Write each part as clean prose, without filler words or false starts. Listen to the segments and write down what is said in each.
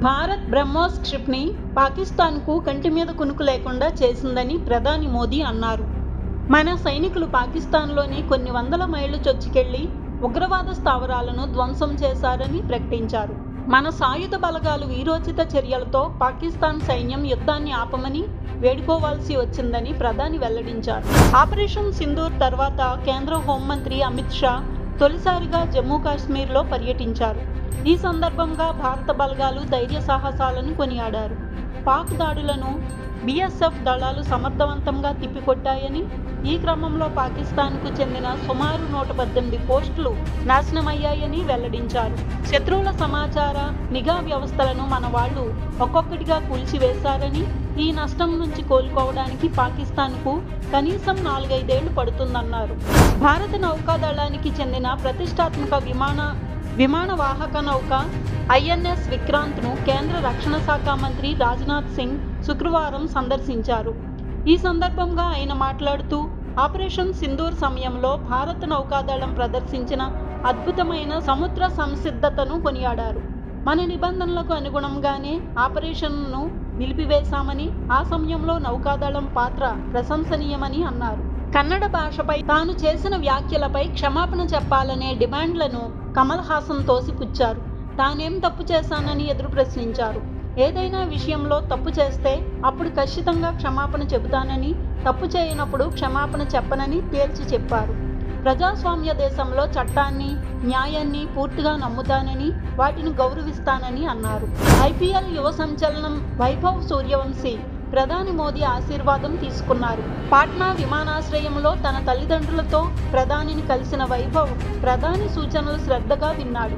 భారత్ బ్రహ్మోస్ క్షిప్ని పాకిస్తాన్కు కంటి మీద కునుకు లేకుండా చేసిందని ప్రధాని మోదీ అన్నారు. మన సైనికులు పాకిస్తాన్లోని కొన్ని వందల మైళ్లు చొచ్చుకెళ్లి ఉగ్రవాద స్థావరాలను ధ్వంసం చేశారని ప్రకటించారు. మన సాయుధ బలగాలు వీరోచిత చర్యలతో పాకిస్తాన్ సైన్యం యుద్ధాన్ని ఆపమని వేడుకోవాల్సి వచ్చిందని ప్రధాని వెల్లడించారు. ఆపరేషన్ సింధూర్ తర్వాత కేంద్ర హోంమంత్రి అమిత్ షా తొలిసారిగా జమ్మూ కాశ్మీర్లో పర్యటించారు. ఈ సందర్భంగా భారత బలగాలు ధైర్య సాహసాలను కొనియాడారు. పాక్ దాడులను బీఎస్ఎఫ్ దళాలు సమర్థవంతంగా తిప్పికొట్టాయని, ఈ క్రమంలో పాకిస్తాన్కు చెందిన సుమారు 118 పోస్టులు నాశనమయ్యాయని వెల్లడించారు. శత్రువుల సమాచార నిఘా వ్యవస్థలను మన వాళ్లు ఒక్కొక్కటిగా కూల్చివేశారని, ఈ నష్టం నుంచి కోలుకోవడానికి పాకిస్తాన్కు కనీసం 4-5 ఏళ్లు పడుతుందన్నారు. భారత నౌకాదళానికి చెందిన ప్రతిష్టాత్మక విమాన వాహక నౌక ఐఎన్ఎస్ విక్రాంత్ను కేంద్ర రక్షణ శాఖ మంత్రి రాజ్నాథ్ సింగ్ శుక్రవారం సందర్శించారు. ఈ సందర్భంగా ఆయన మాట్లాడుతూ, ఆపరేషన్ సింధూర్ సమయంలో భారత నౌకాదళం ప్రదర్శించిన అద్భుతమైన సముద్ర సంసిద్ధతను కొనియాడారు. మన నిబంధనలకు అనుగుణంగానే ఆపరేషన్ను నిలిపివేశామని, ఆ సమయంలో నౌకాదళం పాత్ర ప్రశంసనీయమని అన్నారు. కన్నడ భాషపై తాను చేసిన వ్యాఖ్యలపై క్షమాపణ చెప్పాలనే డిమాండ్లను కమల్ హాసన్ తోసిపుచ్చారు. తానేం తప్పు చేశానని ఎదురు ప్రశ్నించారు. ఏదైనా విషయంలో తప్పు చేస్తే అప్పుడు ఖచ్చితంగా క్షమాపణ చెబుతానని, తప్పు చేయనప్పుడు క్షమాపణ చెప్పనని తేల్చి చెప్పారు. ప్రజాస్వామ్య దేశంలో చట్టాన్ని, న్యాయాన్ని పూర్తిగా నమ్ముతానని, వాటిని గౌరవిస్తానని అన్నారు. ఐపీఎల్ యువ సంచలనం వైభవ్ సూర్యవంశీ ప్రధాని మోదీ ఆశీర్వాదం తీసుకున్నారు. పాట్నా విమానాశ్రయంలో తన తల్లిదండ్రులతో ప్రధానిని కలిసిన వైభవ్ ప్రధాని సూచనలు శ్రద్ధగా విన్నాడు.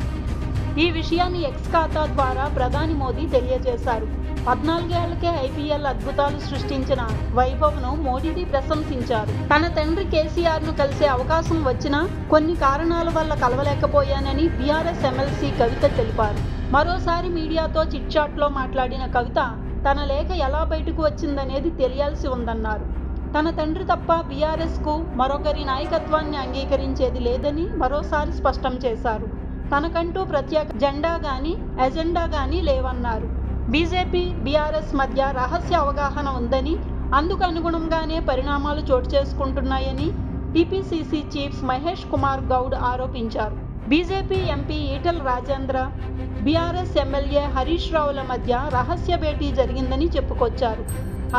ఈ విషయాన్ని ఎక్స్ ఖాతా ద్వారా ప్రధాని మోదీ తెలియజేశారు. 14 ఏళ్లకే ఐపీఎల్ అద్భుతాలు సృష్టించిన వైభవ్ను మోదీ ప్రశంసించారు. తన తండ్రి కేసీఆర్ను కలిసే అవకాశం వచ్చినా కొన్ని కారణాల వల్ల కలవలేకపోయానని బీఆర్ఎస్ ఎమ్మెల్సీ కవిత తెలిపారు. మరోసారి మీడియాతో చిట్చాట్లో మాట్లాడిన కవిత, తన లేఖ ఎలా బయటకు వచ్చిందనేది తెలియాల్సి ఉందన్నారు. తన తండ్రి తప్ప బీఆర్ఎస్కు మరొకరి నాయకత్వాన్ని అంగీకరించేది లేదని మరోసారి స్పష్టం చేశారు. తనకంటూ ప్రత్యేక జెండా గానీ ఎజెండా గానీ లేవన్నారు. బీజేపీ బీఆర్ఎస్ మధ్య రహస్య అవగాహన ఉందని, అందుకు అనుగుణంగానే పరిణామాలు చోటు చేసుకుంటున్నాయని టీపీసీసీ చీఫ్ మహేష్ కుమార్ గౌడ్ ఆరోపించారు. BJP MP Etela Rajendra, BRS MLA Harish Ravula మధ్య రహస్య భేటీ జరిగిందని చెప్పుకొచ్చారు.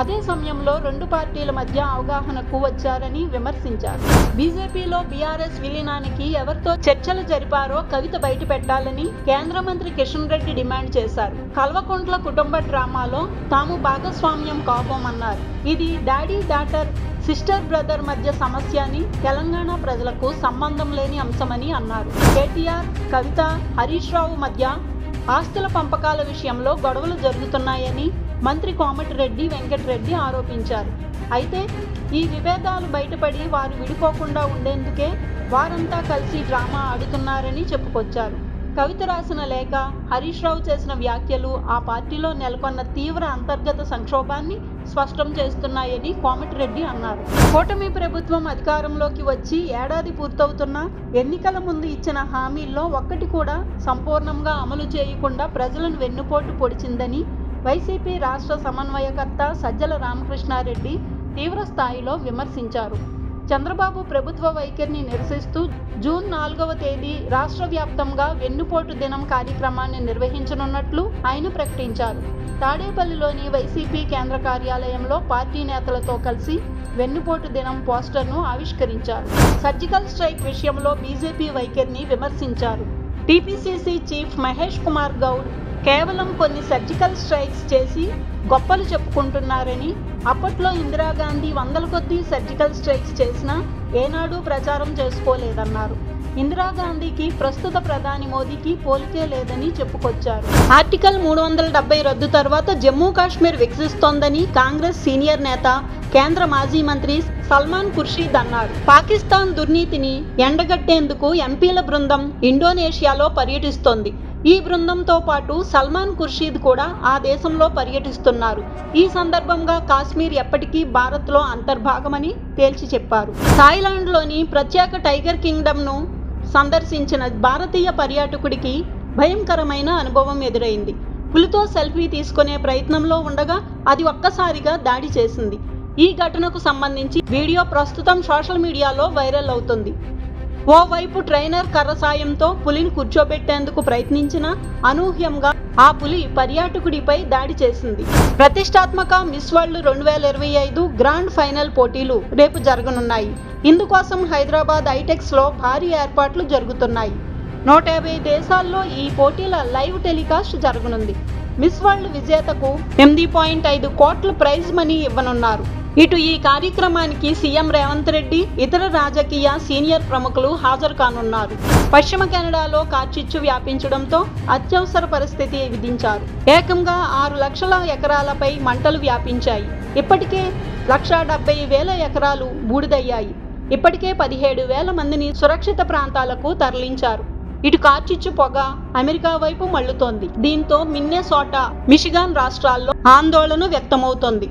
అదే సమయంలో 2 పార్టీల మధ్య అవగాహనకు వచ్చారని విమర్శించారు. బీజేపీలో బీఆర్ఎస్ విలీనానికి ఎవరితో చర్చలు జరిపారో కవిత బయట పెట్టాలని కేంద్ర మంత్రి కిషన్ రెడ్డి డిమాండ్ చేశారు. కల్వకుంట్ల కుటుంబ డ్రామాలో తాము భాగస్వామ్యం కాపోమన్నారు. ఇది డాడీ డాటర్, సిస్టర్ బ్రదర్ మధ్య సమస్య అని, తెలంగాణ ప్రజలకు సంబంధం లేని అంశమని అన్నారు. కేటీఆర్, కవిత, హరీష్ రావు మధ్య ఆస్తుల పంపకాల విషయంలో గొడవలు జరుగుతున్నాయని మంత్రి కోమటిరెడ్డి వెంకటరెడ్డి ఆరోపించారు. అయితే ఈ విభేదాలు బయటపడి వారు విడిపోకుండా ఉండేందుకే వారంతా కలిసి డ్రామా ఆడుతున్నారని చెప్పుకొచ్చారు. కవిత రాసిన లేఖ, హరీష్ రావు చేసిన వ్యాఖ్యలు ఆ పార్టీలో నెలకొన్న తీవ్ర అంతర్గత సంక్షోభాన్ని స్పష్టం చేస్తున్నాయని కోమటిరెడ్డి అన్నారు. కూటమి ప్రభుత్వం అధికారంలోకి వచ్చి ఏడాది పూర్తవుతున్నా ఎన్నికల ముందు ఇచ్చిన హామీల్లో ఒక్కటి కూడా సంపూర్ణంగా అమలు చేయకుండా ప్రజలను వెన్నుపోటు పొడిచిందని వైసీపీ రాష్ట్ర సమన్వయకర్త సజ్జల రామకృష్ణారెడ్డి తీవ్ర స్థాయిలో విమర్శించారు. చంద్రబాబు ప్రభుత్వ వైఖరిని నిరసిస్తూ జూన్ 4వ తేదీ రాష్ట్ర వ్యాప్తంగా వెన్నుపోటు దినం కార్యక్రమాన్ని నిర్వహించనున్నట్లు ఆయన ప్రకటించారు. తాడేపల్లిలోని వైసీపీ కేంద్ర కార్యాలయంలో పార్టీ నేతలతో కలిసి వెన్నుపోటు దినం పోస్టర్ను ఆవిష్కరించారు. సర్జికల్ స్ట్రైక్ విషయంలో బీజేపీ వైఖరిని విమర్శించారు. టీపీసీసీ చీఫ్ మహేష్ కుమార్ గౌడ్ కేవలం కొన్ని సర్జికల్ స్ట్రైక్స్ చేసి గొప్పలు చెప్పుకుంటున్నారని, అప్పట్లో ఇందిరాగాంధీ 100ల కొద్దీ సర్జికల్ స్ట్రైక్స్ చేసినా ఏనాడూ ప్రచారం చేసుకోలేదన్నారు. ఇందిరాగాంధీకి ప్రస్తుత ప్రధాని మోదీకి పోలికే లేదని చెప్పుకొచ్చారు. ఆర్టికల్ 370 రద్దు తర్వాత జమ్మూ కాశ్మీర్ వికసిస్తోందని కాంగ్రెస్ సీనియర్ నేత, కేంద్ర మాజీ మంత్రి సల్మాన్ ఖుర్షీద్ అన్నారు. పాకిస్తాన్ దుర్నీతిని ఎండగట్టేందుకు ఎంపీల బృందం ఇండోనేషియాలో పర్యటిస్తోంది. ఈ బృందంతో పాటు సల్మాన్ ఖుర్షీద్ కూడా ఆ దేశంలో పర్యటిస్తున్నారు. ఈ సందర్భంగా కాశ్మీర్ ఎప్పటికీ భారత్లో అంతర్భాగమని తేల్చి చెప్పారు. థాయిలాండ్లోని ప్రత్యేక టైగర్ కింగ్డమ్ను సందర్శించిన భారతీయ పర్యాటకుడికి భయంకరమైన అనుభవం ఎదురైంది. పులితో సెల్ఫీ తీసుకునే ప్రయత్నంలో ఉండగా అది ఒక్కసారిగా దాడి చేసింది. ఈ ఘటనకు సంబంధించి వీడియో ప్రస్తుతం సోషల్ మీడియాలో వైరల్ అవుతుంది. ఓవైపు ట్రైనర్ కర్ర సాయంతో పులిని కూర్చోబెట్టేందుకు ప్రయత్నించిన అనూహ్యంగా ఆ పులి పర్యాటకుడిపై దాడి చేసింది. ప్రతిష్టాత్మక మిస్ వరల్డ్ 2025 గ్రాండ్ ఫైనల్ పోటీలు రేపు జరగనున్నాయి. ఇందుకోసం హైదరాబాద్ ఐటెక్స్ లో భారీ ఏర్పాట్లు జరుగుతున్నాయి. 150 దేశాల్లో ఈ పోటీల లైవ్ టెలికాస్ట్ జరగనుంది. మిస్ వరల్డ్ విజేతకు 8.5 కోట్ల ప్రైజ్ మనీ ఇవ్వనున్నారు. ఇటు ఈ కార్యక్రమానికి సీఎం రేవంత్ రెడ్డి, ఇతర రాజకీయ సీనియర్ ప్రముఖులు హాజరు కానున్నారు. పశ్చిమ కెనడాలో కార్చిచ్చు వ్యాపించడంతో అత్యవసర పరిస్థితి విధించారు. ఏకంగా 6 లక్షల ఎకరాలపై మంటలు వ్యాపించాయి. ఇప్పటికే 1,70,000 ఎకరాలు బూడిదయ్యాయి. ఇప్పటికే 17,000 మందిని సురక్షిత ప్రాంతాలకు తరలించారు. ఇటు కార్చిచ్చు పొగ అమెరికా వైపు మళ్లుతోంది. దీంతో మిన్నెసోటా, మిషిగాన్ రాష్ట్రాల్లో ఆందోళన వ్యక్తమవుతోంది.